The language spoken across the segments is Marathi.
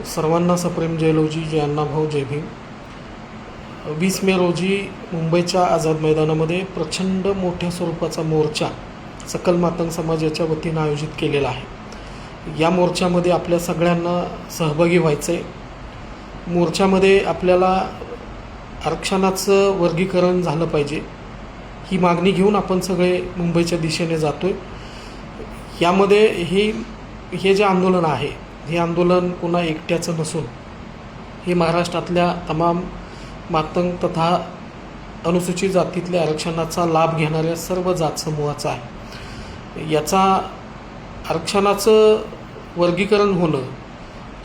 सर्वांना सप्रेम जयलवजी, जय अण्णाभाऊ, जय भीम। 20 मे रोजी मुंबईच्या आझाद मैदानामध्ये प्रचंड मोठ्या स्वरूपाचा मोर्चा सकल मातंग समाजाच्या वतीनं आयोजित केलेला आहे। या मोर्चामध्ये आपल्या सगळ्यांना सहभागी व्हायचं आहे। मोर्चामध्ये आपल्याला आरक्षणाचं वर्गीकरण झालं पाहिजे ही मागणी घेऊन आपण सगळे मुंबईच्या दिशेने जातो आहे। यामध्ये हे जे आंदोलन आहे हे आंदोलन पुन्हा एकट्याचं नसून हे महाराष्ट्रातल्या तमाम मातंग तथा अनुसूचित जातीतल्या आरक्षणाचा लाभ घेणाऱ्या सर्व जात समूहाचा आहे। याचा आरक्षणाचं वर्गीकरण होणं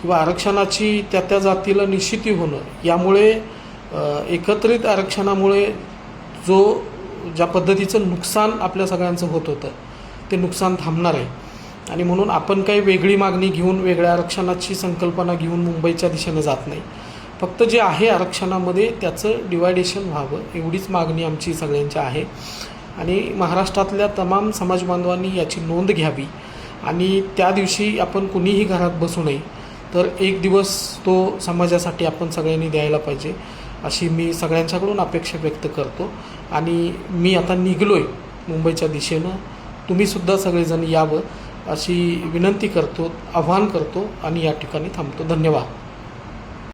किंवा आरक्षणाची त्या जातीला निश्चिती होणं यामुळे एकत्रित आरक्षणामुळे ज्या पद्धतीचं नुकसान आपल्या सगळ्यांचं होत होतं ते नुकसान थांबणार आहे। आणि म्हणून आपण काही वेगळी मागणी घेऊन वेगळ्या आरक्षणाची संकल्पना घेऊन मुंबईच्या दिशेने जात नाही। फक्त जे आहे आरक्षणामध्ये त्याचं डिवायडेशन व्हावं एवढीच मागणी आमची सगळ्यांची आहे। आणि महाराष्ट्रातल्या तमाम समाज बांधवांनी याची नोंद घ्यावी आणि त्या दिवशी आपण कुणीही घरात बसू नये, तर एक दिवस तो समाजासाठी आपण सगळ्यांनी द्यायला पाहिजे अशी मी सगळ्यांच्याकडून अपेक्षा व्यक्त करतो। आणि मी आता निघलो आहे मुंबईच्या दिशेनं, तुम्हीसुद्धा सगळेजण यावं अशी विनंती करतो, आवाहन करतो आणि या ठिकाणी थांबतो। धन्यवाद।